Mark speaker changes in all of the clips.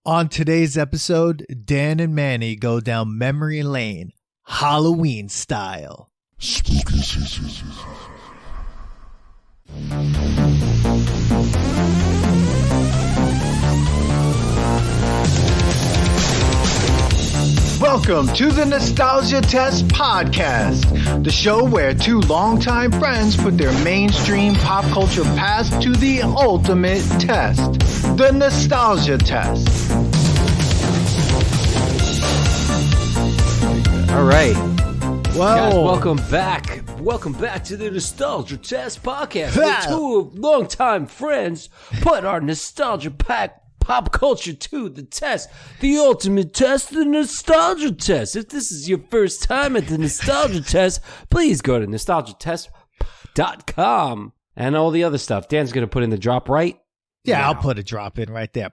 Speaker 1: On today's episode, Dan and Manny go down memory lane, Halloween style.
Speaker 2: Spooky season.
Speaker 1: Welcome to the Nostalgia Test Podcast, the show where two longtime friends put their mainstream pop culture past to the ultimate test, the Nostalgia Test.
Speaker 3: All right.
Speaker 1: Well,
Speaker 3: guys, welcome back to the Nostalgia Test Podcast, where two longtime friends put our nostalgia pack pop culture to the test, the ultimate test, the Nostalgia Test. If this is your first time at the Nostalgia Test, please go to nostalgiatest.com and all the other stuff. Dan's going to put in the drop right.
Speaker 1: Yeah,
Speaker 3: now.
Speaker 1: I'll put a drop in right there.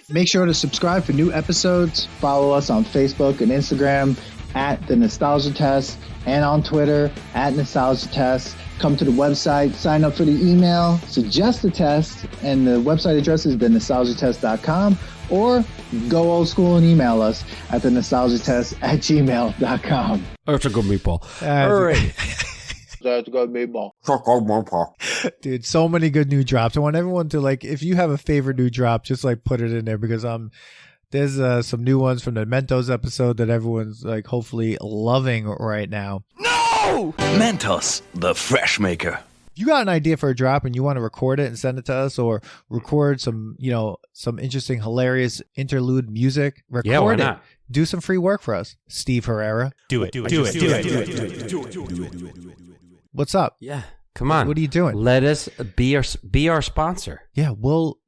Speaker 4: Make sure to subscribe for new episodes. Follow us on Facebook and Instagram at The Nostalgia Test and on Twitter at Nostalgia Test. Come to the website, sign up for the email, suggest a test, and the website address is thenostalgiatest.com, or go old school and email us at thenostalgiatest@gmail.com.
Speaker 3: That's a good meatball. All right.
Speaker 4: That's a good meatball.
Speaker 1: Dude, so many good new drops. I want everyone to, like, if you have a favorite new drop, just like put it in there, because there's some new ones from the Mentos episode that everyone's like hopefully loving right now.
Speaker 2: No! Mentos, the fresh maker.
Speaker 1: If you got an idea for a drop and you want to record it and send it to us, or record some interesting, hilarious interlude music, record it.
Speaker 3: Not?
Speaker 1: Do some free work for us. Steve Herrera.
Speaker 5: Do it.
Speaker 1: What's up?
Speaker 3: Yeah. Come on.
Speaker 1: What are you doing?
Speaker 3: Let us be our sponsor.
Speaker 1: Yeah, we'll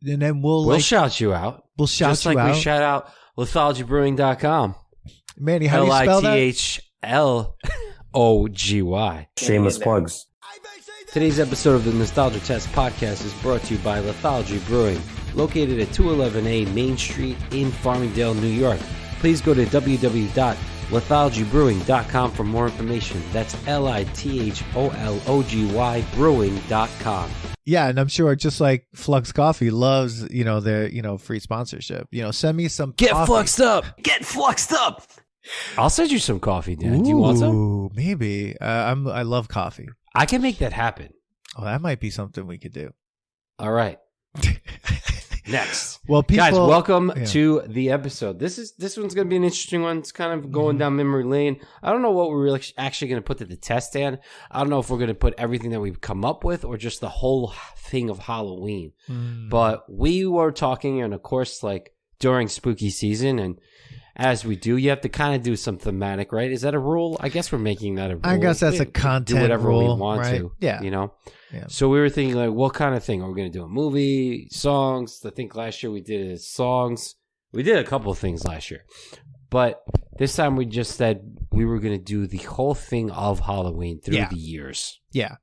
Speaker 3: shout you out.
Speaker 1: We'll shout
Speaker 3: just
Speaker 1: you out.
Speaker 3: Just like we shout out lethalgybrewing.com.
Speaker 1: Manny, how do you spell that?
Speaker 3: LITHLOGY.
Speaker 6: Shameless plugs.
Speaker 3: Today's episode of the Nostalgia Test Podcast is brought to you by Lethalgy Brewing, located at 211A Main Street in Farmingdale, New York. Please go to www.lethalgybrewing.com for more information. That's LITHOLOGY brewing.com.
Speaker 1: Yeah, and I'm sure just like Flux Coffee loves, their, free sponsorship. Send me some
Speaker 3: Get
Speaker 1: coffee.
Speaker 3: fluxed up.
Speaker 2: Get fluxed up.
Speaker 3: I'll send you some coffee, Dan. Do you want some?
Speaker 1: Ooh, maybe. I love coffee.
Speaker 3: I can make that happen.
Speaker 1: Oh, that might be something we could do.
Speaker 3: All right. Next.
Speaker 1: Well, people,
Speaker 3: guys, welcome to the episode. This one's going to be an interesting one. It's kind of going down memory lane. I don't know what we're actually going to put to the test, Dan. I don't know if we're going to put everything that we've come up with or just the whole thing of Halloween. But we were talking, and of course, like during spooky season, and as we do, you have to kind of do some thematic, right? Is that a rule? I guess we're making that a rule.
Speaker 1: I guess that's a content
Speaker 3: do whatever
Speaker 1: rule,
Speaker 3: we want
Speaker 1: right?
Speaker 3: to.
Speaker 1: Yeah.
Speaker 3: Yeah. So we were thinking, like, what kind of thing? Are we going to do a movie, songs? I think last year we did songs. We did a couple of things last year. But this time we just said we were going to do the whole thing of Halloween through the years.
Speaker 1: Yeah.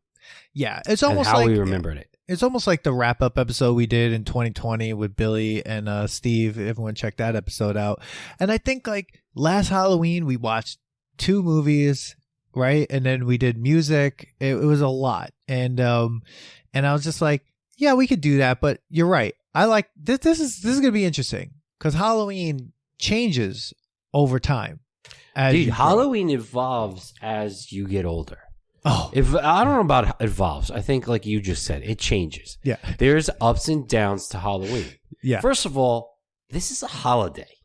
Speaker 1: Yeah. It's almost
Speaker 3: and how
Speaker 1: like
Speaker 3: we remembered it.
Speaker 1: It's almost like the wrap-up episode we did in 2020 with Billy and Steve. Everyone check that episode out. And I think, like, last Halloween we watched 2 movies, right? And then we did music. It was a lot. And I was just like, yeah, we could do that. But you're right. I like this. This is going to be interesting because Halloween changes over time.
Speaker 3: Dude, Halloween evolves as you get older.
Speaker 1: Oh,
Speaker 3: I don't know about evolves. I think, like you just said, it changes.
Speaker 1: Yeah.
Speaker 3: There's ups and downs to Halloween.
Speaker 1: Yeah.
Speaker 3: First of all, this is a holiday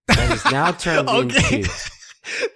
Speaker 3: that is now turned into.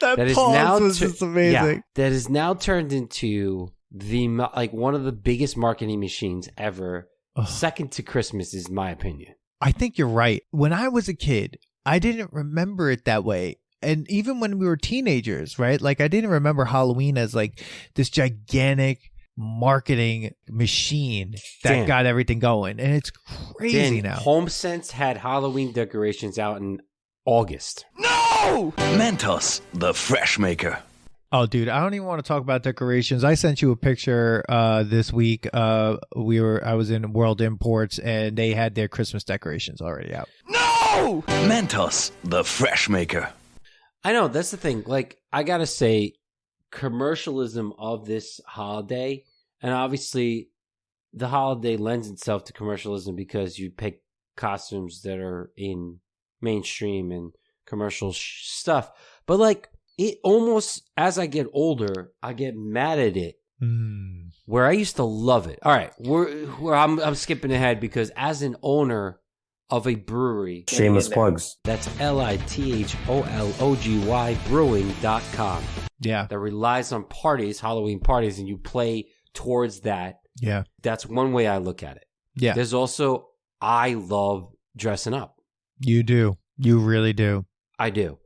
Speaker 1: that pause was just amazing.
Speaker 3: Yeah, that is now turned into one of the biggest marketing machines ever. Second to Christmas is my opinion.
Speaker 1: I think you're right. When I was a kid, I didn't remember it that way. And even when we were teenagers, right? Like, I didn't remember Halloween as like this gigantic marketing machine that got everything going. And it's crazy now.
Speaker 3: HomeSense had Halloween decorations out in August.
Speaker 2: No! Mentos, the fresh maker.
Speaker 1: Oh, dude, I don't even want to talk about decorations. I sent you a picture this week. I was in World Imports, and they had their Christmas decorations already out.
Speaker 2: No! Mentos, the fresh maker.
Speaker 3: I know, that's the thing. Like, I gotta say, commercialism of this holiday, and obviously the holiday lends itself to commercialism because you pick costumes that are in mainstream and commercial stuff. But like it almost, as I get older, I get mad at it. Where I used to love it. All right, I'm skipping ahead because as an owner of a brewery,
Speaker 5: shameless plugs.
Speaker 3: That's LITHOLOGY brewing.com.
Speaker 1: Yeah.
Speaker 3: That relies on parties, Halloween parties, and you play towards that.
Speaker 1: Yeah.
Speaker 3: That's one way I look at it.
Speaker 1: Yeah.
Speaker 3: There's also, I love dressing up.
Speaker 1: You do. You really do.
Speaker 3: I do.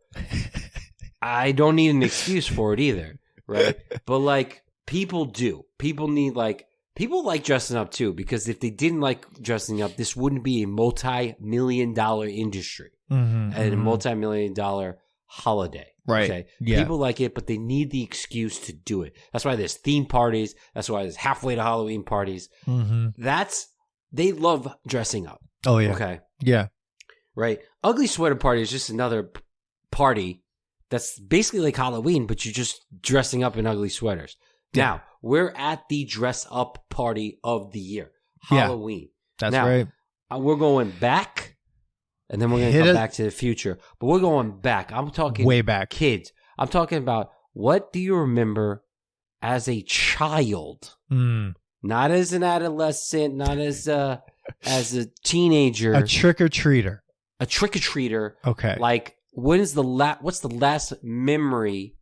Speaker 3: I don't need an excuse for it either, right? But like, people do. People like dressing up too, because if they didn't like dressing up, this wouldn't be a multi-million-dollar industry and a multi-million-dollar holiday.
Speaker 1: Right.
Speaker 3: Okay?
Speaker 1: Yeah.
Speaker 3: People like it, but they need the excuse to do it. That's why there's theme parties. That's why there's halfway to Halloween parties. They love dressing up.
Speaker 1: Oh, yeah.
Speaker 3: Okay.
Speaker 1: Yeah.
Speaker 3: Right. Ugly sweater party is just another party that's basically like Halloween, but you're just dressing up in ugly sweaters. Now, we're at the dress up party of the year, Halloween.
Speaker 1: That's
Speaker 3: now,
Speaker 1: right.
Speaker 3: We're going back, and then we're going to come back to the future. But we're going back. I'm talking
Speaker 1: way back.
Speaker 3: Kids. I'm talking about, what do you remember as a child? Not as an adolescent, not as a teenager.
Speaker 1: A trick-or-treater.
Speaker 3: A trick-or-treater.
Speaker 1: Okay.
Speaker 3: Like, what's the last memory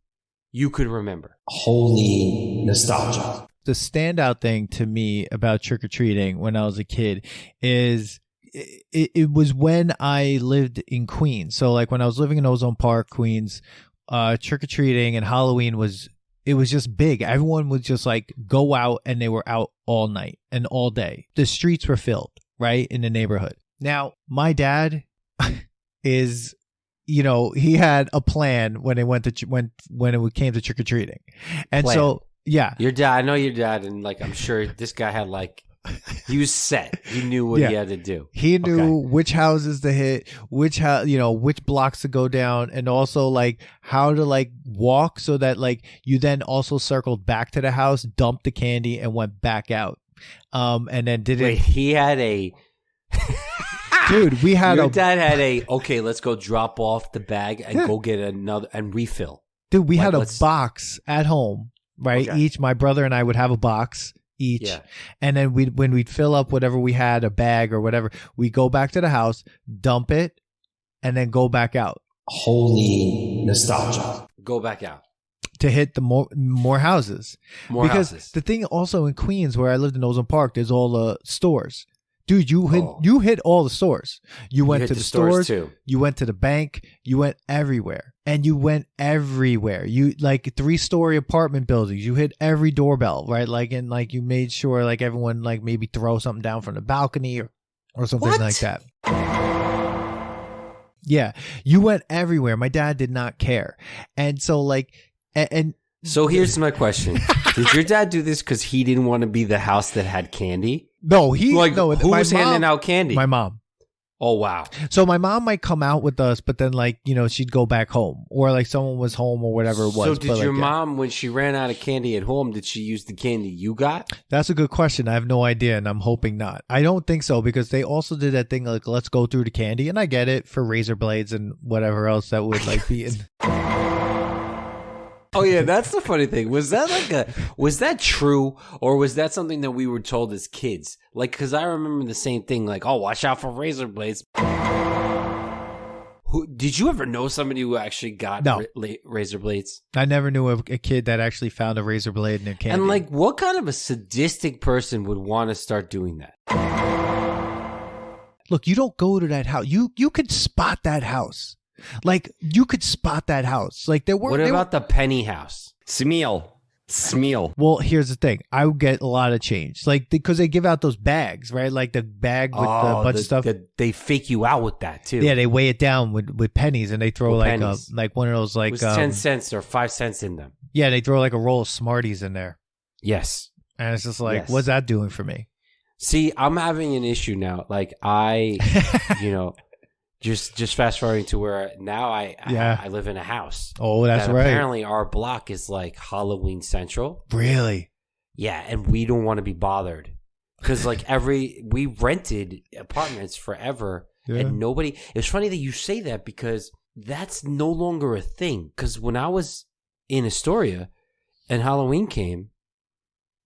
Speaker 3: you could remember?
Speaker 5: Holy nostalgia.
Speaker 1: The standout thing to me about trick-or-treating when I was a kid is it was when I lived in Queens. So like when I was living in Ozone Park, Queens, trick-or-treating and Halloween was just big. Everyone would just like go out, and they were out all night and all day. The streets were filled, right, in the neighborhood. Now, my dad is... he had a plan when it came to trick or treating, and so your
Speaker 3: dad. I know your dad, and like I'm sure this guy had like he was set. He knew what he had to do.
Speaker 1: He knew which houses to hit, which blocks to go down, and also like how to like walk so that like you then also circled back to the house, dumped the candy, and went back out. And then
Speaker 3: he had a.
Speaker 1: Dude, we had
Speaker 3: Your dad had let's go drop off the bag and go get another and refill.
Speaker 1: Dude, we had a box at home, right?
Speaker 3: Okay.
Speaker 1: Each, my brother and I would have a box each. Yeah. And then when we'd fill up whatever we had, a bag or whatever, we go back to the house, dump it, and then go back out.
Speaker 5: Holy nostalgia.
Speaker 3: Go back out.
Speaker 1: To hit the more houses. Because
Speaker 3: houses.
Speaker 1: The thing also in Queens, where I lived in Ozone Park, there's all the stores. Dude, you hit all the stores. You went to the stores
Speaker 3: too.
Speaker 1: You went to the bank. You went everywhere. And you went everywhere. You like 3-story apartment buildings. You hit every doorbell, right? Like, and like you made sure like everyone like maybe throw something down from the balcony or something like that. Yeah, you went everywhere. My dad did not care. And so like, and
Speaker 3: so here's my question. Did your dad do this because he didn't want to be the house that had candy?
Speaker 1: No, who
Speaker 3: was handing out candy?
Speaker 1: My mom.
Speaker 3: Oh, wow.
Speaker 1: So my mom might come out with us, but then like, she'd go back home, or like someone was home or whatever it was.
Speaker 3: So did your mom, when she ran out of candy at home, did she use the candy you got?
Speaker 1: That's a good question. I have no idea, and I'm hoping not. I don't think so, because they also did that thing like, let's go through the candy, and I get it, for razor blades and whatever else that would like be in.
Speaker 3: Oh yeah, that's the funny thing. Was that true, or was that something that we were told as kids? Like, because I remember the same thing. Like, oh, watch out for razor blades. Did you ever know somebody who actually got razor blades?
Speaker 1: I never knew a kid that actually found a razor blade in their candy.
Speaker 3: And like, what kind of a sadistic person would want to start doing that?
Speaker 1: Look, you don't go to that house. You could spot that house. Like, you could spot that house. Like, there were.
Speaker 3: What about the penny house?
Speaker 5: Smeal.
Speaker 1: Well, here's the thing. I would get a lot of change, like, because they give out those bags, right? Like the bag with the bunch of stuff.
Speaker 3: They fake you out with that too.
Speaker 1: Yeah, they weigh it down with pennies, and they throw like one of those like
Speaker 3: it was 10 cents or 5 cents in them.
Speaker 1: Yeah, they throw like a roll of Smarties in there.
Speaker 3: Yes,
Speaker 1: and it's just like, what's that doing for me?
Speaker 3: See, I'm having an issue now. Like Just fast forwarding to where now I live in a house.
Speaker 1: Oh, that's right.
Speaker 3: Apparently our block is like Halloween Central.
Speaker 1: Really?
Speaker 3: Yeah, and we don't want to be bothered Because like we rented apartments forever, and nobody. It's funny that you say that because that's no longer a thing. Because when I was in Astoria and Halloween came,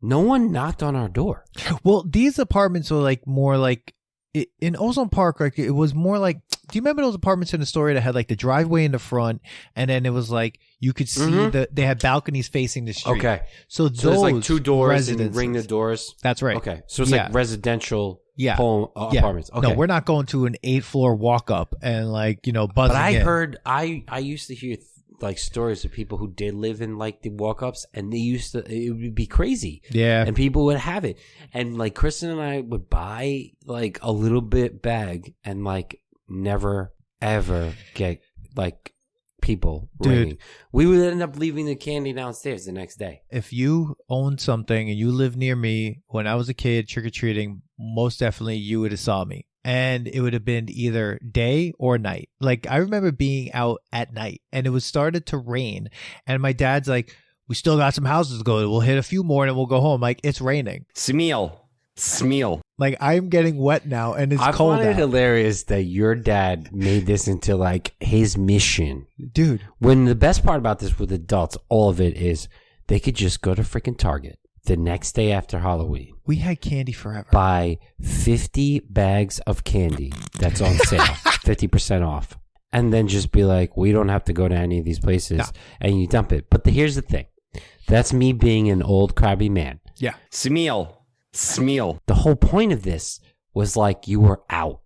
Speaker 3: no one knocked on our door.
Speaker 1: Well, these apartments were like more like in Ozone Park. Like it was more like. Do you remember those apartments in Astoria that had like the driveway in the front, and then it was like you could see they had balconies facing the street.
Speaker 3: Okay,
Speaker 1: so
Speaker 3: there's like 2 doors and ring the doors.
Speaker 1: That's right.
Speaker 3: Okay, so it's like residential home apartments. Okay,
Speaker 1: no, we're not going to an 8th floor walk up and like buzzing.
Speaker 3: But I
Speaker 1: in.
Speaker 3: heard I used to hear like stories of people who did live in like the walk-ups, and it would be crazy.
Speaker 1: Yeah,
Speaker 3: and people would have it, and like Kristen and I would buy like a little bit bag and like never ever get like people ringing. We would end up leaving the candy downstairs the next day.
Speaker 1: If you owned something and you lived near me when I was a kid trick-or-treating, most definitely you would have saw me. And it would have been either day or night. Like I remember being out at night and it was started to rain. And my dad's like, we still got some houses to go to. We'll hit a few more and we'll go home. Like, it's raining.
Speaker 5: Smeal.
Speaker 1: Like, I'm getting wet now and it's
Speaker 3: I
Speaker 1: cold
Speaker 3: find it
Speaker 1: out.
Speaker 3: hilarious that your dad made this into like his mission.
Speaker 1: Dude.
Speaker 3: When the best part about this with adults, all of it is they could just go to freaking Target the next day after Halloween.
Speaker 1: We had candy forever.
Speaker 3: Buy 50 bags of candy that's on sale, 50% off. And then just be like, we don't have to go to any of these places. No. And you dump it. But here's the thing. That's me being an old crabby man.
Speaker 1: Yeah.
Speaker 5: Smeal.
Speaker 3: The whole point of this was like you were out.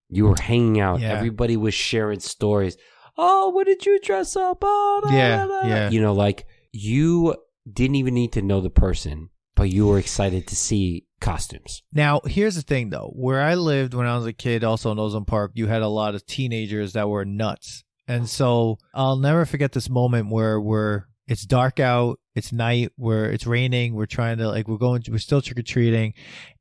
Speaker 3: You were hanging out.
Speaker 1: Yeah.
Speaker 3: Everybody was sharing stories. Oh, what did you dress up? Oh,
Speaker 1: yeah.
Speaker 3: You know, like you didn't even need to know the person, but you were excited to see costumes.
Speaker 1: Now, here's the thing, though. Where I lived when I was a kid, also in Ozone Park, you had a lot of teenagers that were nuts. And so I'll never forget this moment where it's dark out, it's night, where it's raining, we're trying to, like, we're still trick-or-treating,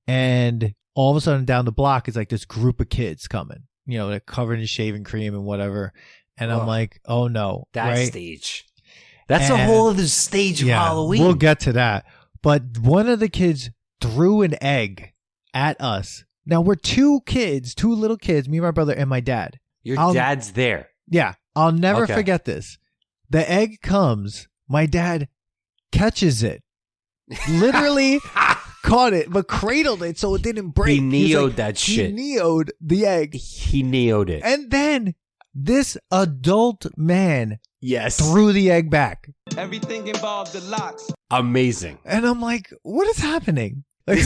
Speaker 1: and all of a sudden down the block is like this group of kids coming, they're covered in shaving cream and whatever. And I'm like, oh no.
Speaker 3: That
Speaker 1: right?
Speaker 3: stage. That's a whole other stage of Halloween.
Speaker 1: We'll get to that. But one of the kids threw an egg at us. Now, we're two little kids, me and my brother and my dad.
Speaker 3: Your dad's there.
Speaker 1: Yeah. I'll never forget this. The egg comes. My dad catches it. Literally caught it, but cradled it so it didn't break.
Speaker 3: He neo'd that shit.
Speaker 1: He neo'd the egg.
Speaker 3: He neo'd it.
Speaker 1: And then this adult man
Speaker 3: Yes.
Speaker 1: threw the egg back.
Speaker 6: Everything involved the locks.
Speaker 3: Amazing.
Speaker 1: And I'm like, what is happening? Like,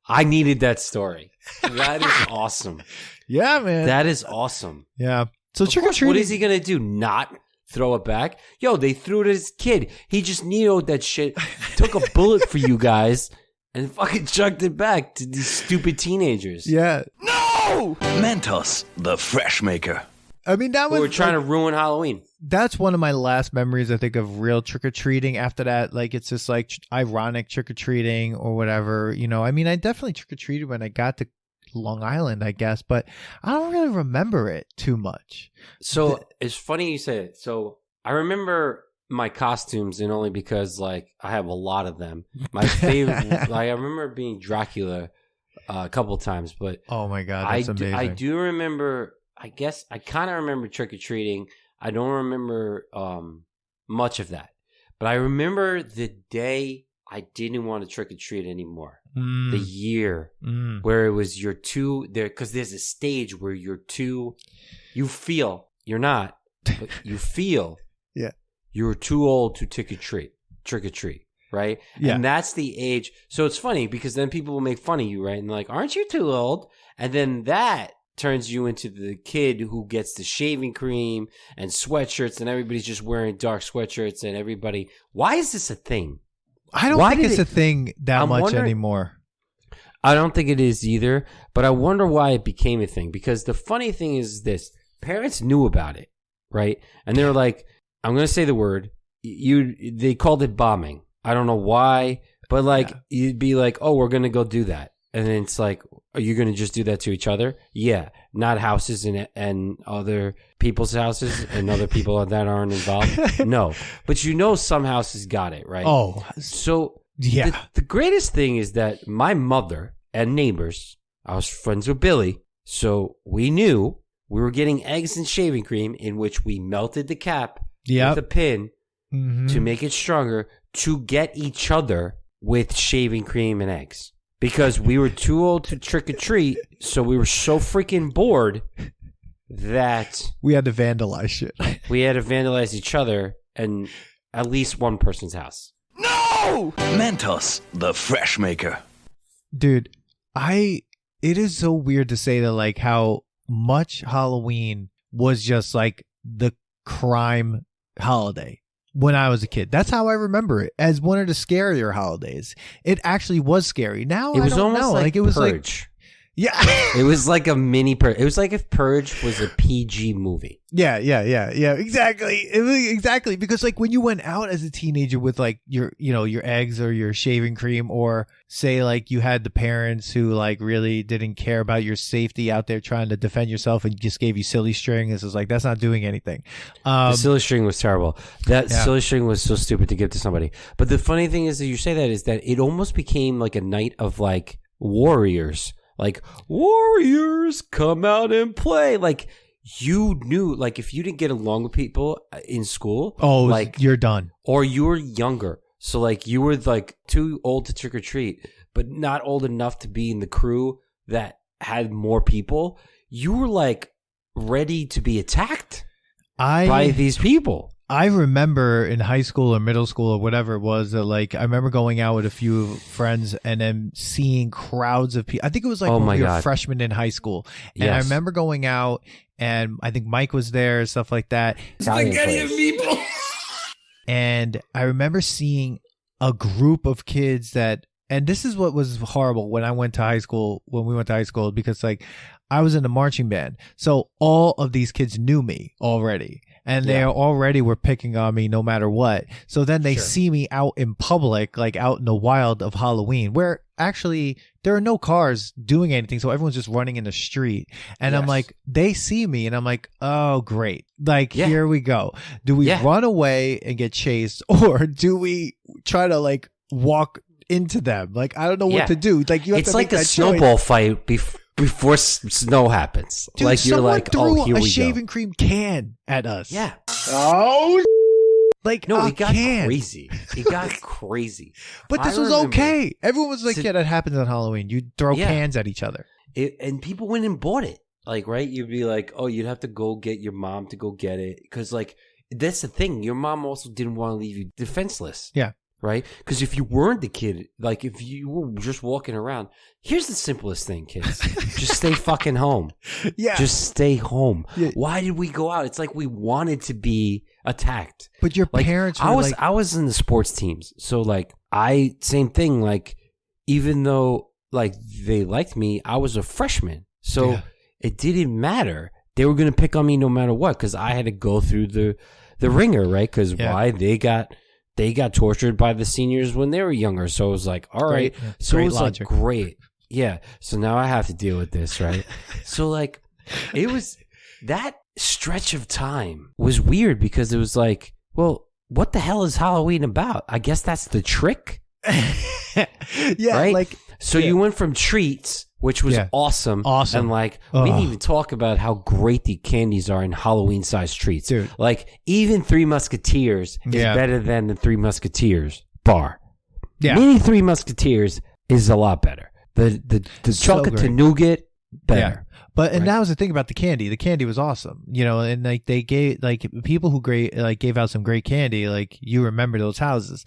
Speaker 3: I needed that story. That is awesome.
Speaker 1: Yeah, man.
Speaker 3: That is awesome.
Speaker 1: Yeah. So trick-or-treating.
Speaker 3: What is he going to do? Not throw it back? Yo, they threw it at his kid. He just neo'd that shit, took a bullet for you guys, and fucking chucked it back to these stupid teenagers.
Speaker 1: Yeah.
Speaker 2: No! Mentos, the fresh maker.
Speaker 1: I mean, that was...
Speaker 3: We're trying to ruin Halloween.
Speaker 1: That's one of my last memories, I think, of real trick-or-treating. After that, like, it's just, like, ironic trick-or-treating or whatever. I mean, I definitely trick-or-treated when I got to Long Island, I guess, but I don't really remember it too much.
Speaker 3: So, it's funny you say it. So, I remember my costumes, and only because, like, I have a lot of them. My favorite... like, I remember being Dracula a couple times, but...
Speaker 1: Oh, my God, that's amazing.
Speaker 3: I do remember... I guess I kind of remember trick-or-treating. I don't remember much of that. But I remember the day I didn't want to trick-or-treat anymore. The year where it was you're too there, because there's a stage where you feel, you're not, but you feel you're too old to trick-or-treat, right?
Speaker 1: Yeah.
Speaker 3: And that's the age. So it's funny because then people will make fun of you, right? And they're like, aren't you too old? And then that turns you into the kid who gets the shaving cream and sweatshirts, and everybody's just wearing dark sweatshirts, and everybody. Why is this a thing?
Speaker 1: I don't think it's a thing that much anymore.
Speaker 3: I don't think it is either, but I wonder why it became a thing. Because the funny thing is this: parents knew about it, right? And they were like, "I'm going to say the word." They called it bombing. I don't know why, but like you'd be like, "Oh, we're going to go do that." And then it's like, are you going to just do that to each other? Yeah. Not houses and other people's houses and other people that aren't involved? No. But some houses got it, right?
Speaker 1: Oh.
Speaker 3: So
Speaker 1: yeah.
Speaker 3: The greatest thing is that my mother and neighbors. I was friends with Billy. So we knew we were getting eggs and shaving cream in which we melted the cap with a pin to make it stronger to get each other with shaving cream and eggs. Because we were too old to trick or treat, so we were so freaking bored that
Speaker 1: we had to vandalize shit.
Speaker 3: We had to vandalize each other and at least one person's house.
Speaker 2: No! Mentos, the fresh maker.
Speaker 1: Dude, it is so weird to say that, like, how much Halloween was just like the crime holiday when I was a kid. That's how I remember it, as one of the scarier holidays. It actually was scary. Now
Speaker 3: it was
Speaker 1: I don't
Speaker 3: almost
Speaker 1: know.
Speaker 3: like
Speaker 1: it was
Speaker 3: Purge.
Speaker 1: like, yeah,
Speaker 3: it was like a mini Purge. It was like if Purge was a PG movie.
Speaker 1: Yeah, exactly. It was exactly, because like when you went out as a teenager with like your eggs or your shaving cream, or say like you had the parents who like really didn't care about your safety out there trying to defend yourself and just gave you silly string. This is like, that's not doing anything.
Speaker 3: The silly string was terrible. Silly string was so stupid to give to somebody. But the funny thing is that you say that is that it almost became like a night of like warriors. Like, warriors, come out and play. Like, you knew, like, if you didn't get along with people in school, like,
Speaker 1: you're done.
Speaker 3: Or you were younger. So, like, you were, like, too old to trick or treat, but not old enough to be in the crew that had more people. You were, like, ready to be attacked by these people.
Speaker 1: I remember in high school or middle school or whatever it was, that like I remember going out with a few friends and then seeing crowds of people. I think it was like when we were freshmen in high school. And I remember going out and I think Mike was there, stuff like that.
Speaker 2: Spaghetti of people.
Speaker 1: And I remember seeing a group of kids that, and this is what was horrible when we went to high school, because like I was in the marching band. So all of these kids knew me already. And they already were picking on me no matter what. So then they see me out in public, like out in the wild of Halloween, where actually there are no cars doing anything. So everyone's just running in the street. And I'm like, they see me and I'm like, oh, great. Like, here we go. Do we run away and get chased, or do we try to like walk into them? Like, I don't know what to do. Like, you have to make that choice.
Speaker 3: It's like a snowball fight before snow happens.
Speaker 1: Dude,
Speaker 3: like, you're like, oh, here we go.
Speaker 1: A shaving cream can at us.
Speaker 3: Yeah.
Speaker 4: Oh,
Speaker 3: like, no, it got crazy. It got crazy.
Speaker 1: But this was okay. Everyone was like, yeah, that happens on Halloween. You throw cans at each other.
Speaker 3: And people went and bought it. Like, right? You'd be like, oh, you'd have to go get your mom to go get it. Because, like, that's the thing. Your mom also didn't want to leave you defenseless.
Speaker 1: Yeah.
Speaker 3: Right? Because if you weren't the kid, like if you were just walking around, here's the simplest thing, kids. Just stay fucking home.
Speaker 1: Yeah.
Speaker 3: Just stay home.
Speaker 1: Yeah.
Speaker 3: Why did we go out? It's like we wanted to be attacked.
Speaker 1: But your parents were
Speaker 3: I was in the sports teams. So like same thing, like even though like they liked me, I was a freshman. So it didn't matter. They were going to pick on me no matter what, because I had to go through the ringer, right? Because why? They got tortured by the seniors when they were younger. So it was like, all right.
Speaker 1: Great.
Speaker 3: So
Speaker 1: Great
Speaker 3: it was
Speaker 1: logic.
Speaker 3: like, great. Yeah. So now I have to deal with this, right? So like, it was, that stretch of time was weird, because it was like, well, what the hell is Halloween about? I guess that's the trick.
Speaker 1: Yeah.
Speaker 3: Right?
Speaker 1: Like,
Speaker 3: so you went from treats, which was awesome.
Speaker 1: Awesome.
Speaker 3: And like, we didn't even talk about how great the candies are in Halloween-sized treats. Dude. Like, even Three Musketeers is better than the Three Musketeers bar. Yeah. Mini Three Musketeers is a lot better. The chocolate to nougat, better. Yeah.
Speaker 1: But and that was the thing about the candy. The candy was awesome, you know. And like they gave like people who gave out some great candy. Like, you remember those houses.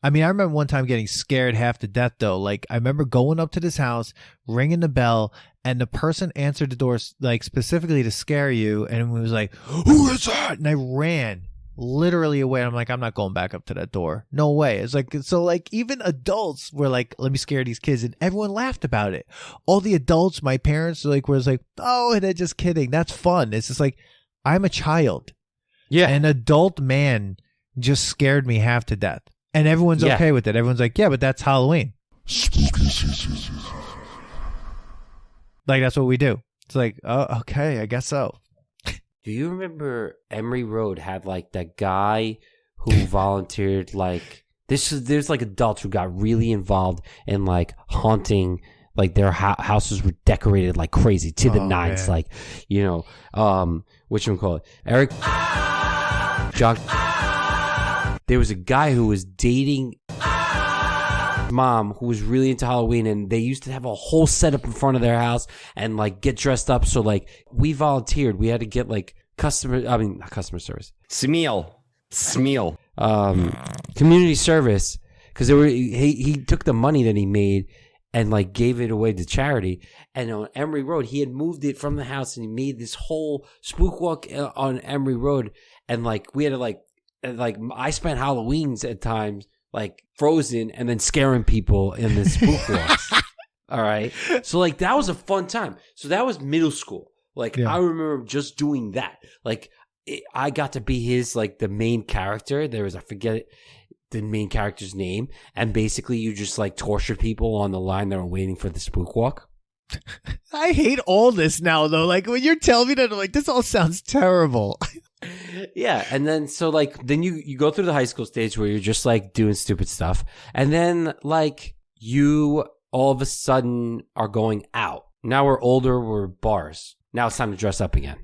Speaker 1: I mean, I remember one time getting scared half to death, though. Like, I remember going up to this house, ringing the bell, and the person answered the door, like, specifically to scare you, and was like, who is that? And I ran literally away. I'm like, I'm not going back up to that door. No way. It's like, so, like, even adults were like, let me scare these kids, and everyone laughed about it. All the adults, my parents, like, was like, oh, they're just kidding. That's fun. It's just like, I'm a child. Yeah. An adult man just scared me half to death. And everyone's okay with it. Everyone's like, yeah, but that's Halloween. Like, that's what we do. It's like, oh, okay, I guess so.
Speaker 3: Do you remember Emery Road had like that guy who volunteered, like, there's like adults who got really involved in like haunting Like their houses were decorated like crazy to the nines.
Speaker 1: Man.
Speaker 3: Like, whatchamacallit? Eric, John. There was a guy who was dating mom who was really into Halloween, and they used to have a whole setup in front of their house and like get dressed up. So like we volunteered. We had to get like not customer service.
Speaker 5: Smeal.
Speaker 3: Community service, because he took the money that he made and like gave it away to charity. And on Emery Road, he had moved it from the house and he made this whole spook walk on Emery Road. And like we had to like I spent Halloweens at times like frozen and then scaring people in the spook walks. All right. So like that was a fun time. So that was middle school. Like I remember just doing that. Like I got to be his like the main character. I forget the main character's name, and basically you just like tortured people on the line that were waiting for the spook walk.
Speaker 1: I hate all this now though. Like when you're telling me that, I'm like, this all sounds terrible.
Speaker 3: Yeah, and then so like then you go through the high school stage where you're just like doing stupid stuff, and then like you all of a sudden are going out. Now we're older, we're bars. Now it's time to dress up again.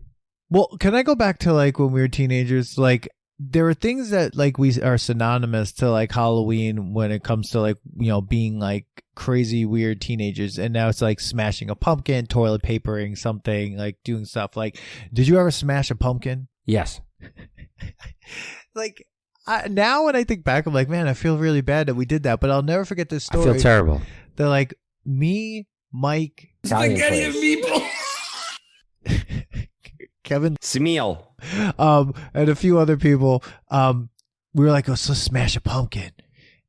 Speaker 1: Well, can I go back to like when we were teenagers? Like there were things that like we are synonymous to like Halloween when it comes to like, being like crazy weird teenagers. And now it's like smashing a pumpkin, toilet papering something, like doing stuff. Like, did you ever smash a pumpkin?
Speaker 3: Yes.
Speaker 1: Like now when I think back, I'm like, man, I feel really bad that we did that. But I'll never forget this story.
Speaker 3: I feel terrible.
Speaker 1: They're like me, Mike,
Speaker 5: Spaghetti and meatballs.
Speaker 1: Kevin,
Speaker 5: Smeal.
Speaker 1: and a few other people, we were like, let's smash a pumpkin.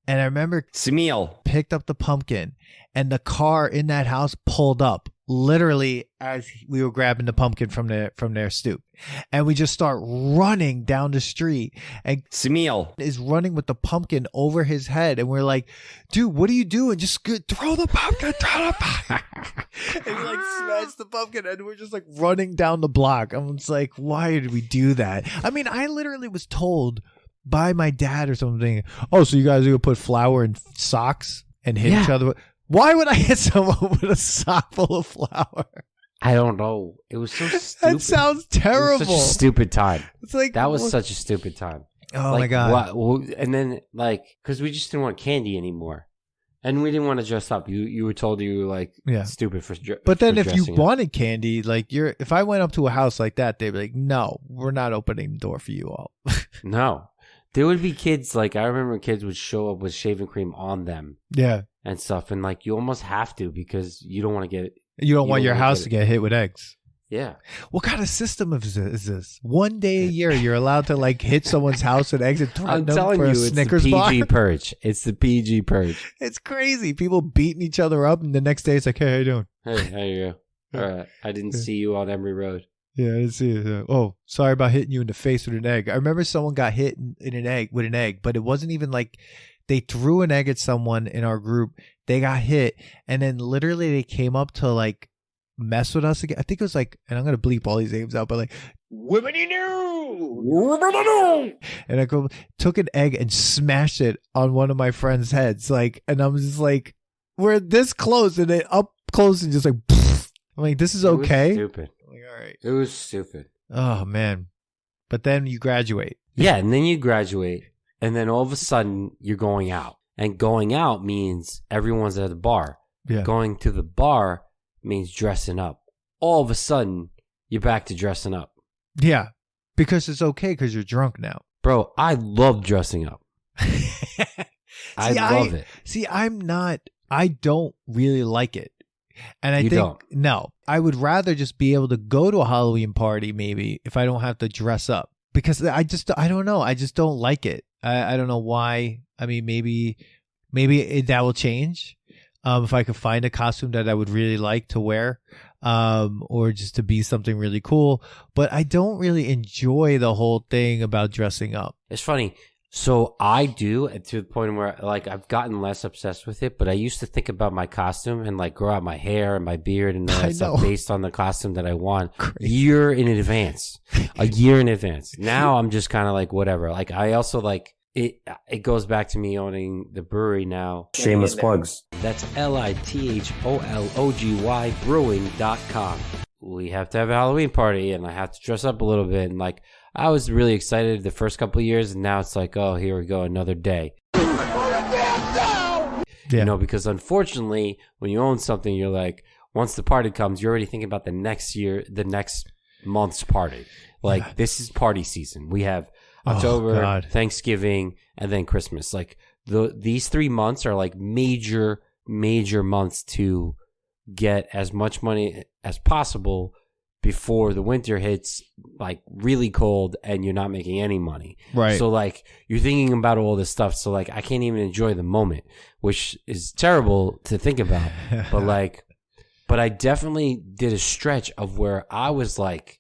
Speaker 1: And I remember
Speaker 5: Smeal
Speaker 1: picked up the pumpkin, and the car in that house pulled up literally as we were grabbing the pumpkin from their stoop, and we just start running down the street, and
Speaker 5: Smeal
Speaker 1: is running with the pumpkin over his head, and we're like, dude, what are you doing? Just throw the pumpkin. And we like smash the pumpkin, and we're just like running down the block. I'm just like, why did we do that? I mean, I literally was told by my dad or something, oh, so you guys are gonna put flour in socks and hit each other? Why would I hit someone with a sock full of flour?
Speaker 3: I don't know. It was so stupid.
Speaker 1: That sounds terrible.
Speaker 3: It was such a stupid time.
Speaker 1: It's like
Speaker 3: that was such a stupid time.
Speaker 1: Oh
Speaker 3: like,
Speaker 1: my god!
Speaker 3: And then like because we just didn't want candy anymore, and we didn't want to dress up. You were told you were like stupid for.
Speaker 1: But then
Speaker 3: for
Speaker 1: if you
Speaker 3: up.
Speaker 1: wanted candy, like if I went up to a house like that, they'd be like, no, we're not opening the door for you all.
Speaker 3: No. There would be kids, like, I remember kids would show up with shaving cream on them.
Speaker 1: Yeah.
Speaker 3: And stuff. And, like, you almost have to because you don't want to get it.
Speaker 1: You don't want your house to get hit with eggs.
Speaker 3: Yeah.
Speaker 1: What kind of system is this? One day a year, you're allowed to, like, hit somone's house with eggs and threaten them for a Snickers bar?
Speaker 3: It's the PG purge. It's the PG purge.
Speaker 1: It's crazy. People beating each other up, and the next day it's like, hey, how you doing?
Speaker 3: Hey, how you go? All right. I didn't see you on Emery Road.
Speaker 1: Yeah, I didn't see it. Oh, sorry about hitting you in the face with an egg. I remember someone got hit with an egg, but it wasn't even like they threw an egg at someone in our group. They got hit, and then literally they came up to like mess with us again. I think it was like, and I'm gonna bleep all these names out, but like, Wibbity Doo, and I took an egg and smashed it on one of my friends' heads. Like, and I'm just like, we're this close, and then up close and just like, I'm like, this is okay.
Speaker 3: It was stupid.
Speaker 1: All right.
Speaker 3: It was stupid.
Speaker 1: Oh man. But then you graduate.
Speaker 3: Yeah, and then you graduate, and then all of a sudden you're going out. And going out means everyone's at the bar.
Speaker 1: Yeah.
Speaker 3: Going to the bar means dressing up. All of a sudden, you're back to dressing up.
Speaker 1: Yeah. Because it's okay because you're drunk now.
Speaker 3: Bro, I love dressing up. I love it.
Speaker 1: See, I don't really like it. And I
Speaker 3: don't?
Speaker 1: No, I would rather just be able to go to a Halloween party maybe if I don't have to dress up, because I don't know. I just don't like it. I don't know why. I mean, maybe that will change if I could find a costume that I would really like to wear, or just to be something really cool. But I don't really enjoy the whole thing about dressing up.
Speaker 3: It's funny. So I do, to the point where like I've gotten less obsessed with it, but I used to think about my costume and like grow out my hair and my beard and all that stuff based on the costume that I want. A year in advance. Now I'm just kind of like whatever. Like I also like it goes back to me owning the brewery now.
Speaker 5: Shameless plugs.
Speaker 3: That's LITHOLOGY brewing.com. We have to have a Halloween party, and I have to dress up a little bit. And like, I was really excited the first couple of years, and now it's like, oh, here we go, another day.
Speaker 1: Yeah.
Speaker 3: You know, because unfortunately, when you own something, you're like, once the party comes, you're already thinking about the next month's party. Like, this is party season. We have October, Thanksgiving, and then Christmas. Like, these 3 months are like major months to get as much money as possible before the winter hits, like really cold, and you're not making any money.
Speaker 1: Right.
Speaker 3: So like, you're thinking about all this stuff. So like, I can't even enjoy the moment, which is terrible to think about. But I definitely did a stretch of where I was like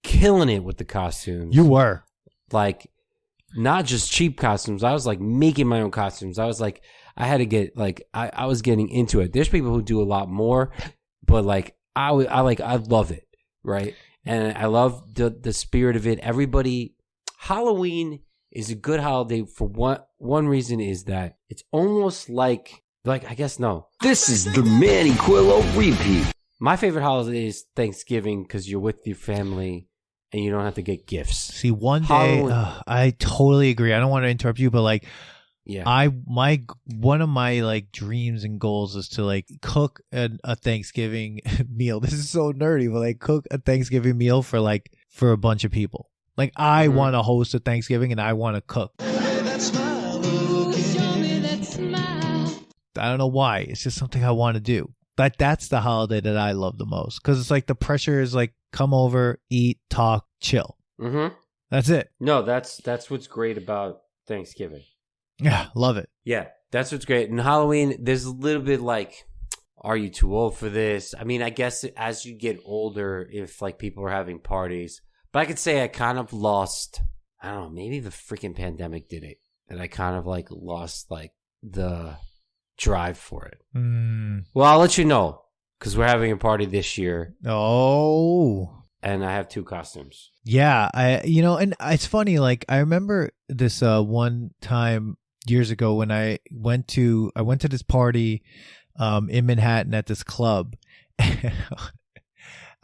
Speaker 3: killing it with the costumes.
Speaker 1: You were.
Speaker 3: Like, not just cheap costumes. I was like making my own costumes. I was like, I had to get like, I was getting into it. There's people who do a lot more, but like, I love it. Right. And I love the spirit of it. Halloween is a good holiday for one reason is that it's almost like, I guess, no.
Speaker 2: This is the Manny Quillo repeat.
Speaker 3: My favorite holiday is Thanksgiving because you're with your family and you don't have to get gifts.
Speaker 1: See, one day, I totally agree. I don't want to interrupt you, but like,
Speaker 3: yeah,
Speaker 1: one of my like dreams and goals is to like cook a Thanksgiving meal. This is so nerdy, but like cook a Thanksgiving meal for a bunch of people. Like I want to host a Thanksgiving and I want to cook. I don't know why. It's just something I want to do. That's the holiday that I love the most because it's like the pressure is like come over, eat, talk, chill.
Speaker 3: Mm-hmm.
Speaker 1: That's it.
Speaker 3: No, that's what's great about Thanksgiving.
Speaker 1: Yeah, love it.
Speaker 3: Yeah, that's what's great. And Halloween, there's a little bit like, are you too old for this? I mean, I guess as you get older, if like people are having parties, but I could say I kind of lost, I don't know, maybe the freaking pandemic did it. And I kind of like lost like the drive for it. Well, I'll let you know because we're having a party this year.
Speaker 1: Oh.
Speaker 3: And I have 2 costumes.
Speaker 1: Yeah, and it's funny. Like I remember this one time years ago when I went to this party in Manhattan at this club.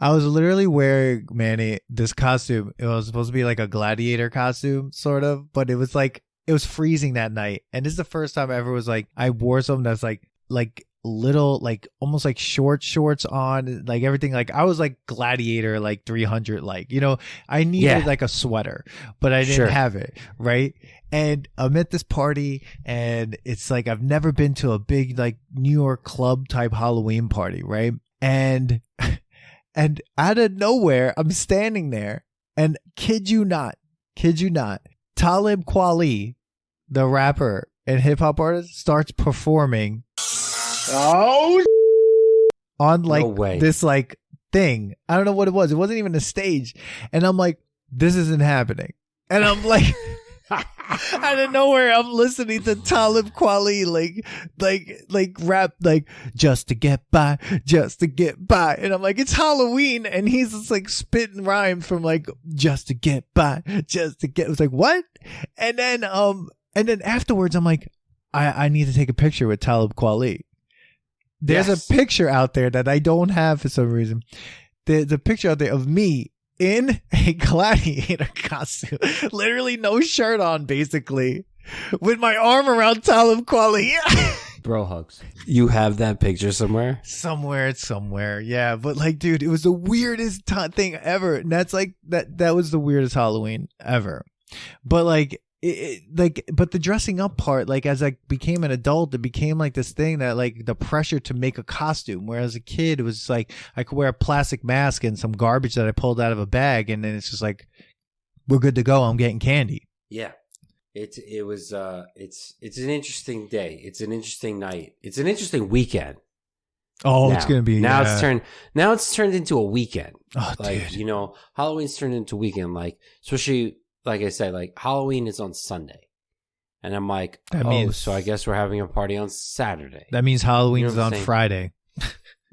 Speaker 1: I was literally wearing, Manny, this costume. It was supposed to be like a gladiator costume, sort of, but it was like it was freezing that night, and this is the first time I ever was like I wore something that's like little like almost like short shorts on, like everything, like I was like gladiator like 300, like I needed like a sweater, but I didn't have it, right? And I'm at this party and it's like I've never been to a big like New York club type Halloween party, right? And out of nowhere I'm standing there and kid you not, Talib Kweli, the rapper and hip hop artist, starts performing on like this like thing. I don't know what it was. It wasn't even a stage. And I'm like, this isn't happening. And I'm like, out of nowhere, I'm listening to Talib Kweli like rap like just to get by. And I'm like, it's Halloween, and he's just like spitting rhymes from like just to get by. It was like, what? And then afterwards, I'm like, I need to take a picture with Talib Kweli. There's a picture out there that I don't have for some reason. There's a picture out there of me in a gladiator costume, literally no shirt on, basically, with my arm around Talib Kweli.
Speaker 3: Bro hugs. You have that picture somewhere?
Speaker 1: Somewhere. Yeah, but like, dude, it was the weirdest thing ever. And that's like that was the weirdest Halloween ever. But like, but the dressing up part, like as I became an adult, it became like this thing that like the pressure to make a costume. Whereas as a kid, it was like I could wear a plastic mask and some garbage that I pulled out of a bag, and then it's just like, we're good to go. I'm getting candy.
Speaker 3: Yeah, it's an interesting day. It's an interesting night. It's an interesting weekend.
Speaker 1: Oh, it's gonna be
Speaker 3: now. It's turned into a weekend.
Speaker 1: Oh,
Speaker 3: like
Speaker 1: dude.
Speaker 3: Halloween's turned into a weekend. Like especially. Like I said, like Halloween is on Sunday. And I'm like, so I guess we're having a party on Saturday.
Speaker 1: That means Halloween's on Friday.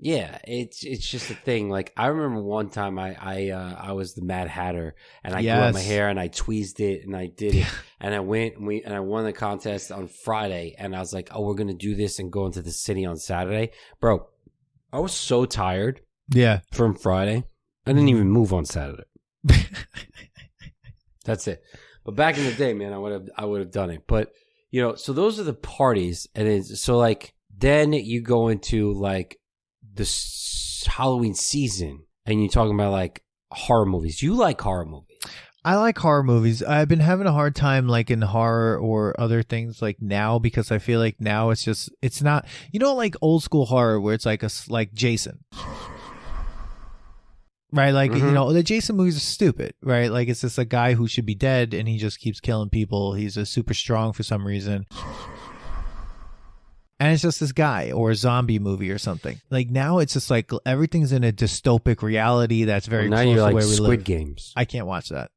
Speaker 3: Yeah, it's just a thing. Like I remember one time I was the Mad Hatter and I grew out my hair and I tweezed it and I did it and I went and I won the contest on Friday and I was like, oh, we're gonna do this and go into the city on Saturday, bro. I was so tired.
Speaker 1: Yeah,
Speaker 3: from Friday, I didn't even move on Saturday. That's it. But back in the day, man, I would have done it. But so those are the parties, and then you go into like the Halloween season, and you're talking about like horror movies. You like horror movies?
Speaker 1: I like horror movies. I've been having a hard time like in horror or other things like now because I feel like now it's not like old school horror where it's like like Jason. Right, like the Jason movies are stupid, right? Like it's just a guy who should be dead and he just keeps killing people. He's super strong for some reason. And it's just this guy or a zombie movie or something. Like now it's just like everything's in a dystopic reality that's very
Speaker 3: now
Speaker 1: close
Speaker 3: you're
Speaker 1: to
Speaker 3: like
Speaker 1: where we
Speaker 3: Squid
Speaker 1: live.
Speaker 3: Games.
Speaker 1: I can't watch that.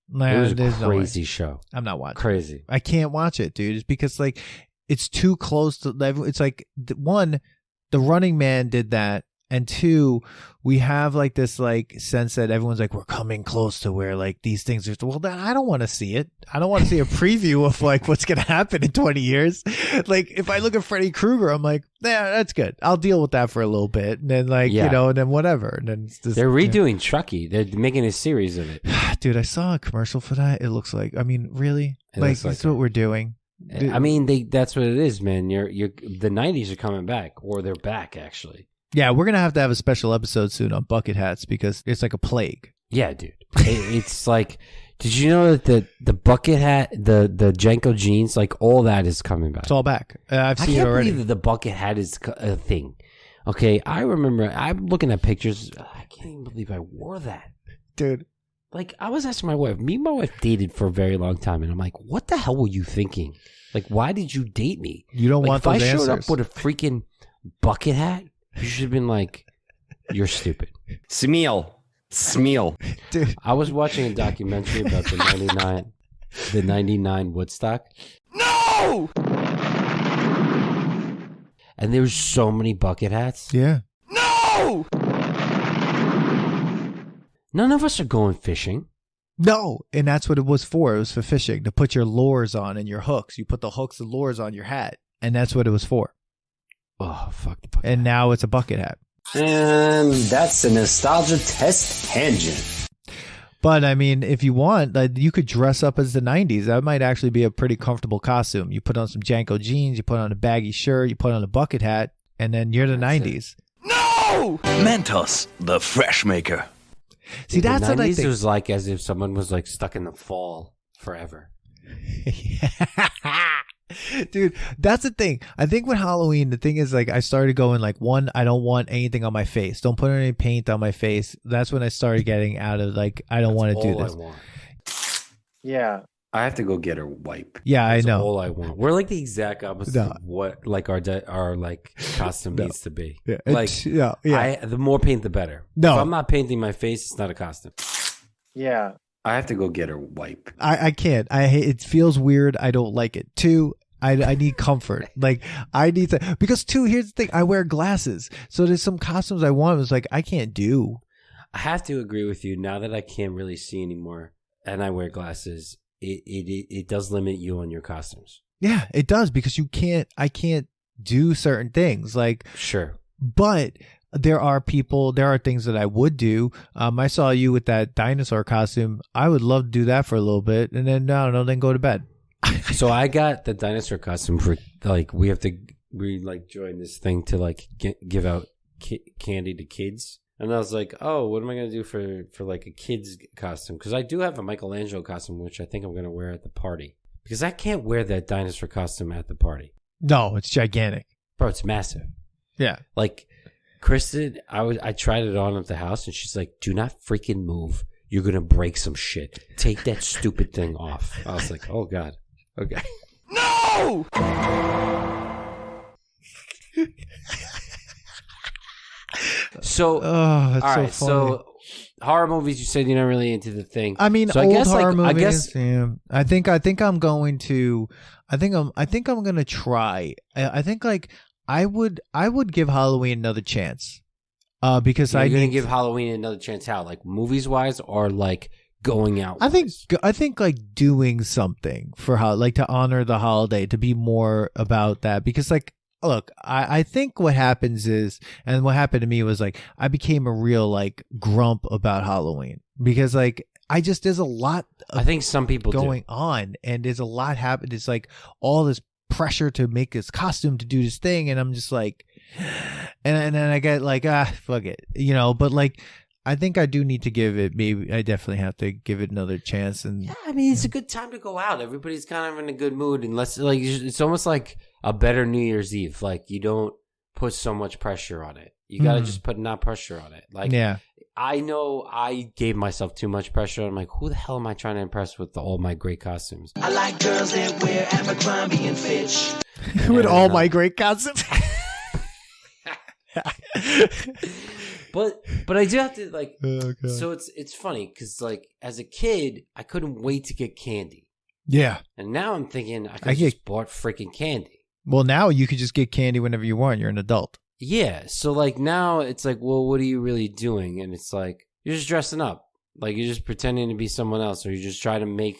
Speaker 3: It was a crazy show.
Speaker 1: I'm not watching.
Speaker 3: Crazy.
Speaker 1: I can't watch it, dude. It's because like it's too close to. It's like one, The Running Man did that, and two, we have like this like sense that everyone's like we're coming close to where like these things are. Well, I don't want to see it. I don't want to see a preview of like what's gonna happen in 20 years. Like if I look at Freddy Krueger, I'm like, yeah, that's good. I'll deal with that for a little bit, and then like and then whatever. And then it's just,
Speaker 3: they're redoing Chucky. They're making a series of it.
Speaker 1: Dude, I saw a commercial for that. It looks like, I mean, really, like that's what we're doing.
Speaker 3: I mean, that's what it is, man. You're the 90s are coming back, or they're back actually.
Speaker 1: Yeah, we're gonna have to have a special episode soon on bucket hats because it's like a plague.
Speaker 3: Yeah, dude. It's like, did you know that the bucket hat, the Janko jeans, like all that is coming back?
Speaker 1: It's all back. I've seen it already.
Speaker 3: I can't believe that the bucket hat is a thing. Okay, I remember. I'm looking at pictures. I can't even believe I wore that,
Speaker 1: dude.
Speaker 3: Like I was asking my wife. Me and my wife dated for a very long time, and I'm like, what the hell were you thinking? Like, why did you date me?
Speaker 1: You don't want those answers.
Speaker 3: If I showed up with a freaking bucket hat, you should have been like, you're stupid.
Speaker 5: Smeal.
Speaker 1: Dude.
Speaker 3: I was watching a documentary about the 99 Woodstock.
Speaker 5: No!
Speaker 3: And there's so many bucket hats.
Speaker 1: Yeah.
Speaker 5: No!
Speaker 3: None of us are going fishing.
Speaker 1: No, and that's what it was for. It was for fishing, to put your lures on and your hooks. You put the hooks and lures on your hat, and that's what it was for.
Speaker 3: Oh, fuck the bucket
Speaker 1: And
Speaker 3: hat.
Speaker 1: now it's a bucket hat.
Speaker 5: And that's a nostalgia test tangent.
Speaker 1: But I mean, if you want, you could dress up as the 90s. That might actually be a pretty comfortable costume. You put on some Janko jeans, you put on a baggy shirt, you put on a bucket hat, and then you're the 90s.
Speaker 5: No!
Speaker 2: Mentos, the fresh maker.
Speaker 1: See, that's
Speaker 3: the
Speaker 1: what I
Speaker 3: 90s
Speaker 1: think.
Speaker 3: was like as if someone was like stuck in the fall forever.
Speaker 1: Dude, that's the thing. I think with Halloween, the thing is like I started going like, one, I don't want anything on my face. Don't put any paint on my face. That's when I started getting out of like, I don't want to do this.
Speaker 4: Yeah.
Speaker 5: I have to go get a wipe.
Speaker 1: Yeah,
Speaker 3: That's
Speaker 1: I know.
Speaker 3: all I want. We're like the exact opposite of what like our like costume needs to be.
Speaker 1: Yeah,
Speaker 3: Like the more paint the better.
Speaker 1: No.
Speaker 3: If I'm not painting my face, it's not a costume.
Speaker 4: Yeah.
Speaker 5: I have to go get a wipe.
Speaker 1: I can't. I hate it. Feels weird. I don't like it. Two, I need comfort. Like I need to, because two, here's the thing. I wear glasses. So there's some costumes I want. It's like I can't do.
Speaker 3: I have to agree with you. Now that I can't really see anymore and I wear glasses, it does limit you on your costumes.
Speaker 1: Yeah, it does, because I can't do certain things. Like,
Speaker 3: Sure.
Speaker 1: but there are things that I would do. I saw you with that dinosaur costume. I would love to do that for a little bit, and then I don't know, then go to bed.
Speaker 3: So I got the dinosaur costume for like we join this thing to like give out candy to kids, and I was like, oh, what am I gonna do for like a kid's costume? Because I do have a Michelangelo costume, which I think I'm gonna wear at the party, because I can't wear that dinosaur costume at the party.
Speaker 1: No, it's gigantic.
Speaker 3: Bro, it's massive.
Speaker 1: Yeah.
Speaker 3: Like Kristen, I tried it on at the house, and she's like, do not freaking move. You're gonna break some shit. Take that stupid thing off. I was like, oh god. Okay.
Speaker 5: No!
Speaker 3: So,
Speaker 1: Oh, that's
Speaker 3: all
Speaker 1: so
Speaker 3: right.
Speaker 1: funny.
Speaker 3: So, horror movies. You said you're not really into the thing.
Speaker 1: I mean,
Speaker 3: so
Speaker 1: old
Speaker 3: I guess,
Speaker 1: horror
Speaker 3: like,
Speaker 1: movies. Yeah. I think I'm going to. I think I'm gonna try. I think like I would give Halloween another chance. Because
Speaker 3: You're
Speaker 1: I
Speaker 3: going to
Speaker 1: need
Speaker 3: give Halloween another chance. How? Like movies wise, or like going out?
Speaker 1: I think like doing something for how like to honor the holiday, to be more about that, because like look, I think what happens is, and what happened to me was like I became a real like grump about Halloween, because like there's a lot
Speaker 3: I think some people
Speaker 1: going on, and there's a lot happening. It's like all this pressure to make this costume, to do this thing, and I'm just like, and then I get like, fuck it, but like I think I do need to give it, maybe I definitely have to give it another chance. And
Speaker 3: Yeah, I mean, it's a good time to go out. Everybody's kind of in a good mood, unless like it's almost like a better New Year's Eve. Like you don't put so much pressure on it. You got to just put not pressure on it. Like,
Speaker 1: yeah.
Speaker 3: I know I gave myself too much pressure. I'm like, who the hell am I trying to impress with all my great costumes?
Speaker 6: I like girls that wear Abercrombie and Fitch.
Speaker 1: With all my great costumes.
Speaker 3: But I do have to like.
Speaker 1: Oh, God.
Speaker 3: So it's funny because like as a kid, I couldn't wait to get candy,
Speaker 1: Yeah.
Speaker 3: and now I'm thinking I could just bought freaking candy.
Speaker 1: Well, now you could just get candy whenever you want. You're an adult.
Speaker 3: Yeah, so like now it's like, well, what are you really doing? And it's like you're just dressing up, like you're just pretending to be someone else, or you just try to make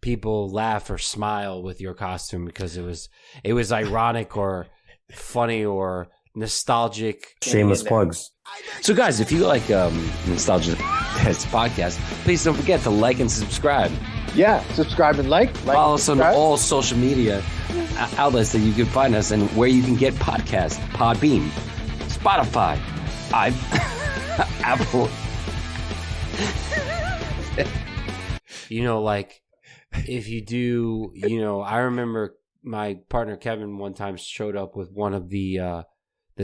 Speaker 3: people laugh or smile with your costume because it was ironic or funny or nostalgic.
Speaker 5: Shameless plugs.
Speaker 3: So guys, if you like Nostalgia Test podcast, please don't forget to like and subscribe.
Speaker 4: Yeah, subscribe and like.
Speaker 3: Follow us on
Speaker 4: subscribe.
Speaker 3: all social media outlets that you can find us and where you can get podcasts. Podbean, Spotify, Apple. Like if you do, I remember my partner Kevin one time showed up with one of the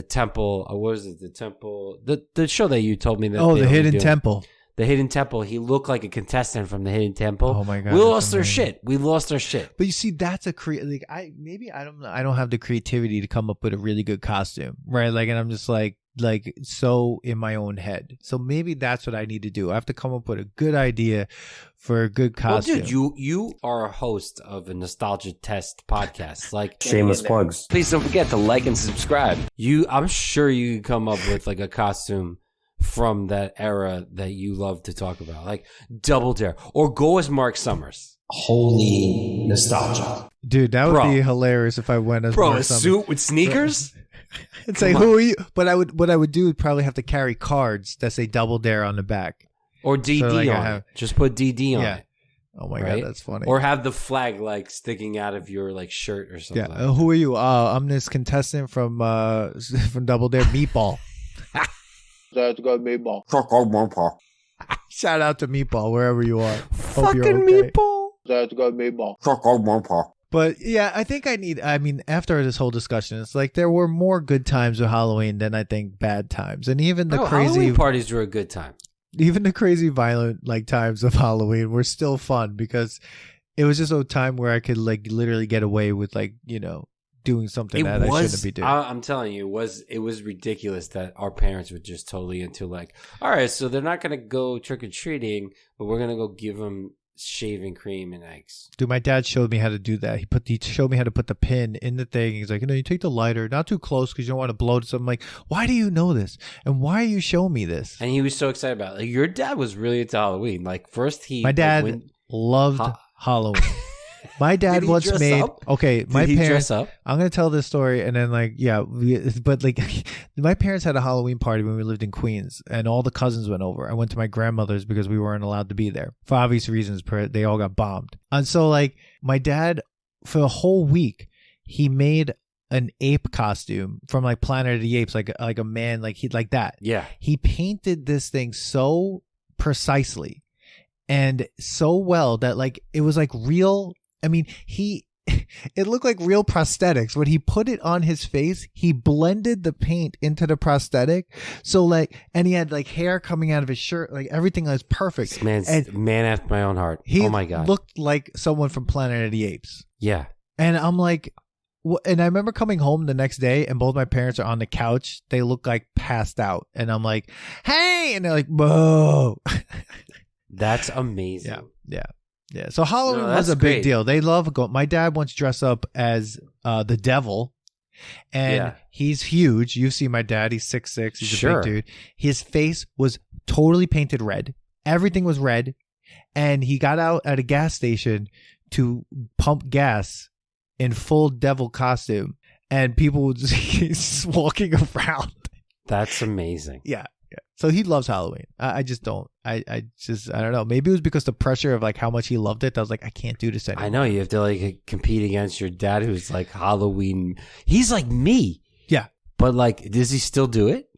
Speaker 3: temple. What was it? The temple. The show that you told me that.
Speaker 1: Oh, the Hidden Temple.
Speaker 3: The Hidden Temple. He looked like a contestant from the Hidden Temple.
Speaker 1: Oh my God,
Speaker 3: we
Speaker 1: that's
Speaker 3: lost our
Speaker 1: amazing.
Speaker 3: shit. We lost our shit.
Speaker 1: But you see, that's a I don't have the creativity to come up with a really good costume, right? Like, and I'm just like so in my own head. So maybe that's what I need to do. I have to come up with a good idea for a good costume.
Speaker 3: Well, dude, you are a host of a Nostalgia Test podcast. Like,
Speaker 5: Shameless plugs.
Speaker 3: please don't forget to like and subscribe. I'm sure you can come up with like a costume from that era that you love to talk about, like Double Dare, or go as Mark Summers.
Speaker 5: Holy nostalgia.
Speaker 1: Dude, that would
Speaker 3: Bro.
Speaker 1: be hilarious if I went as
Speaker 3: Bro,
Speaker 1: Mark
Speaker 3: a
Speaker 1: Summers.
Speaker 3: suit with sneakers?
Speaker 1: It's like, who are you? But what I would do would probably have to carry cards that say Double Dare on the back.
Speaker 3: Or DD
Speaker 1: So, like, I
Speaker 3: on
Speaker 1: have-
Speaker 3: it. Just put DD on
Speaker 1: Yeah.
Speaker 3: it.
Speaker 1: Oh my
Speaker 3: Right?
Speaker 1: God, that's funny.
Speaker 3: Or have the flag like sticking out of your like shirt or something.
Speaker 1: yeah, who are you? I'm this contestant from Double Dare, Meatball.
Speaker 4: Let's go meatball.
Speaker 1: Shout out to Meatball wherever you are. Hope you're
Speaker 3: Fucking
Speaker 1: okay.
Speaker 3: meatball.
Speaker 4: Let's go meatball.
Speaker 1: But yeah, I think after this whole discussion, it's like there were more good times with Halloween than I think bad times. And even the
Speaker 3: Halloween parties were a good time.
Speaker 1: even the crazy violent like times of Halloween were still fun, because it was just a time where I could like literally get away with like, doing something that I shouldn't be doing.
Speaker 3: I'm telling you, it was ridiculous that our parents were just totally into like, all right, so they're not gonna go trick or treating, but we're gonna go give them shaving cream and eggs.
Speaker 1: Dude, my dad showed me how to do that. He showed me how to put the pin in the thing. He's like, you take the lighter, not too close because you don't want to blow it. So I'm like, why do you know this? And why are you showing me this?
Speaker 3: And he was so excited about it. Like, your dad was really into Halloween. Like first
Speaker 1: My dad loved Halloween. My dad
Speaker 3: Did he
Speaker 1: once
Speaker 3: dress
Speaker 1: made
Speaker 3: up?
Speaker 1: okay.
Speaker 3: Did
Speaker 1: My
Speaker 3: he
Speaker 1: parents.
Speaker 3: dress up?
Speaker 1: I'm gonna tell this story, and then like but like my parents had a Halloween party when we lived in Queens, and all the cousins went over. I went to my grandmother's because we weren't allowed to be there for obvious reasons. They all got bombed, and so like my dad for a whole week he made an ape costume from like Planet of the Apes, like a man, like that.
Speaker 3: Yeah.
Speaker 1: He painted this thing so precisely and so well that like it was like real. I mean, it looked like real prosthetics. When he put it on his face, he blended the paint into the prosthetic. So like, and he had like hair coming out of his shirt, like everything was perfect.
Speaker 3: This man's
Speaker 1: And
Speaker 3: man after my own heart.
Speaker 1: he
Speaker 3: Oh my God.
Speaker 1: looked like someone from Planet of the Apes.
Speaker 3: Yeah.
Speaker 1: And I'm like, and I remember coming home the next day and both my parents are on the couch. They look like passed out. And I'm like, hey, and they're like, whoa.
Speaker 3: That's amazing.
Speaker 1: Yeah. So Halloween
Speaker 3: No,
Speaker 1: was
Speaker 3: that's
Speaker 1: a big
Speaker 3: great.
Speaker 1: deal. They love my dad once dressed up as the devil And he's huge. You see my dad, he's 6'6", he's a big dude. His face was totally painted red. Everything was red. And he got out at a gas station to pump gas in full devil costume. And people were just walking around.
Speaker 3: That's amazing.
Speaker 1: Yeah. So he loves Halloween. I just don't. I don't know. Maybe it was because the pressure of like how much he loved it. I was like, I can't do this anymore.
Speaker 3: I know you have to like compete against your dad, who's like Halloween. He's like me.
Speaker 1: Yeah,
Speaker 3: but like, does he still do it?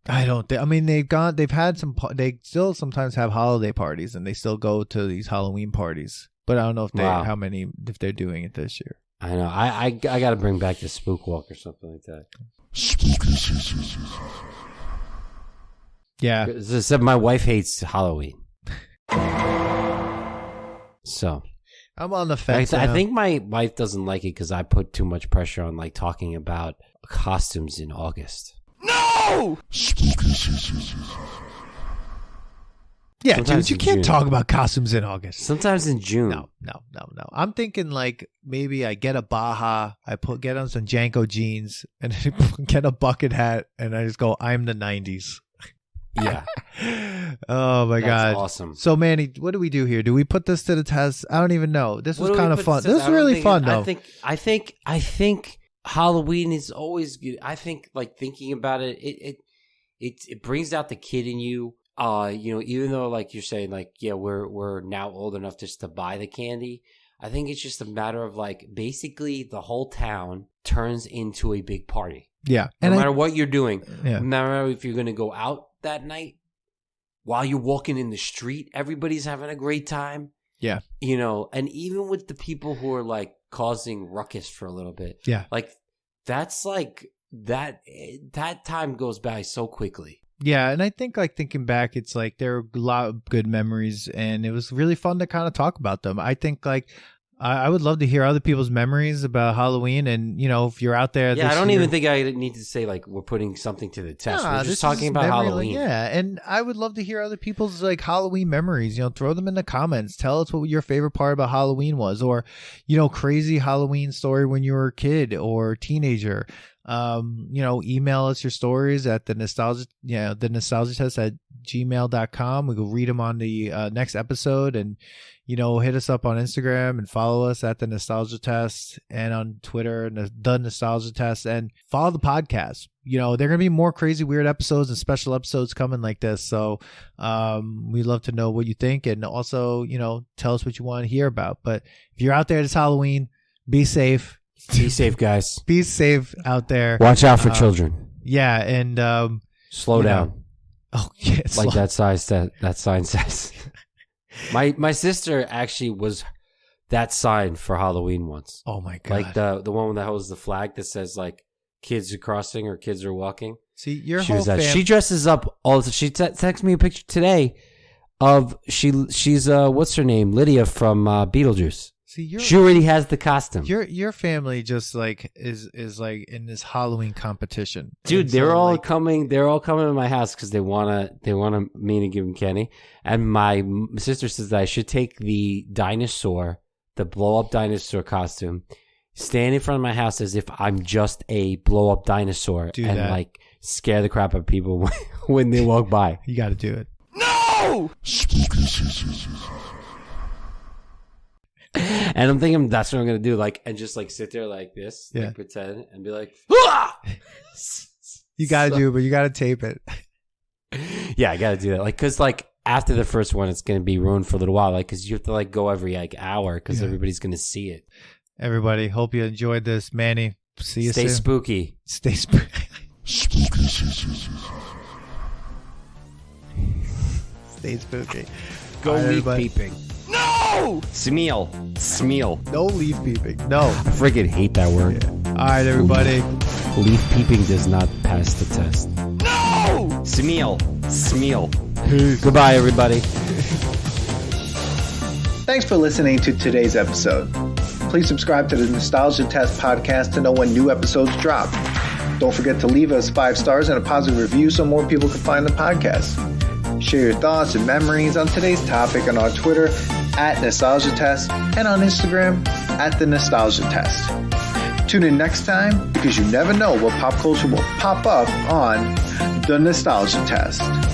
Speaker 1: I don't. I mean, they've had some. They still sometimes have holiday parties, and they still go to these Halloween parties. But I don't know if if they're doing it this year.
Speaker 3: I know. I got to bring back the Spook Walk or something like that.
Speaker 1: Yeah.
Speaker 3: Except my wife hates Halloween. So
Speaker 1: I'm on the fence.
Speaker 3: I think my wife doesn't like it because I put too much pressure on like talking about costumes in August.
Speaker 1: No! Yeah,
Speaker 3: Sometimes
Speaker 1: dude, you can't talk about costumes in August.
Speaker 3: Sometimes in June.
Speaker 1: No. I'm thinking like maybe I get a Baja, get on some Janko jeans, and get a bucket hat, and I just go, I'm the 90s.
Speaker 3: Yeah.
Speaker 1: Oh my God.
Speaker 3: That's awesome.
Speaker 1: So Manny, what do we do here? Do we put this to the test? I don't even know. This was kind of fun. This was really fun though.
Speaker 3: I think Halloween is always good. I think like thinking about it, it brings out the kid in you. Even though like you're saying like, yeah, we're now old enough just to buy the candy. I think it's just a matter of like basically the whole town turns into a big party.
Speaker 1: Yeah.
Speaker 3: No matter what you're doing, no matter if you're going to go out that night, while you're walking in the street, everybody's having a great time.
Speaker 1: Yeah.
Speaker 3: And even with the people who are like causing ruckus for a little bit.
Speaker 1: Yeah.
Speaker 3: Like that's like that time goes by so quickly.
Speaker 1: Yeah, and I think like thinking back, it's like there are a lot of good memories, and it was really fun to kind of talk about them. I think like I would love to hear other people's memories about Halloween, and if you're out there,
Speaker 3: I don't even think I need to say like we're putting something to the test. We're just talking about Halloween.
Speaker 1: And I would love to hear other people's like Halloween memories. Throw them in the comments. Tell us what your favorite part about Halloween was, or crazy Halloween story when you were a kid or teenager. Email us your stories at the nostalgia test at gmail.com. We will read them on the next episode, and hit us up on Instagram and follow us at the Nostalgia Test, and on Twitter the Nostalgia Test, and follow the podcast. There are gonna be more crazy weird episodes and special episodes coming like this, so we'd love to know what you think, and also tell us what you want to hear about. But if you're out there this Halloween, be safe.
Speaker 3: Be safe, guys.
Speaker 1: Be safe out there.
Speaker 3: Watch out for children.
Speaker 1: Yeah, and
Speaker 3: slow down.
Speaker 1: Oh, yeah,
Speaker 3: like that sign says. My sister actually was that sign for Halloween once.
Speaker 1: Oh my God!
Speaker 3: Like the one that holds the flag that says like kids are crossing or kids are walking.
Speaker 1: See,
Speaker 3: she dresses up all. She texted me a picture today of she's what's her name, Lydia from Beetlejuice.
Speaker 1: See,
Speaker 3: she already has the costume.
Speaker 1: Your family just like is like in this Halloween competition,
Speaker 3: dude. They're all coming. They're all coming to my house because they wanna me to give them candy. And my sister says that I should take the blow up dinosaur costume, stand in front of my house as if I'm just a blow up dinosaur, like scare the crap out of people when they walk by.
Speaker 1: You got to do it.
Speaker 3: No. And I'm thinking that's what I'm gonna do, like, and just like sit there like this, like pretend, and be like, "Ah!"
Speaker 1: You gotta do it, but you gotta tape it.
Speaker 3: Yeah, I gotta do that, like, cause like after the first one, it's gonna be ruined for a little while, like, cause you have to like go every like hour, because everybody's gonna see it.
Speaker 1: Everybody, hope you enjoyed this, Manny. See you soon.
Speaker 3: Stay spooky.
Speaker 1: Stay spooky. Stay spooky.
Speaker 3: Go leaf peeping. No! Smeal.
Speaker 1: No leaf peeping. No.
Speaker 3: I freaking hate that word.
Speaker 1: Yeah. All right, everybody.
Speaker 3: Leaf peeping does not pass the test.
Speaker 2: No!
Speaker 3: Smeal. Goodbye, everybody.
Speaker 4: Thanks for listening to today's episode. Please subscribe to the Nostalgia Test podcast to know when new episodes drop. Don't forget to leave us 5 stars and a positive review so more people can find the podcast. Share your thoughts and memories on today's topic on our Twitter at Nostalgia Test and on Instagram at The Nostalgia Test.
Speaker 7: Tune in next time because you never know what pop culture will pop up on The Nostalgia Test.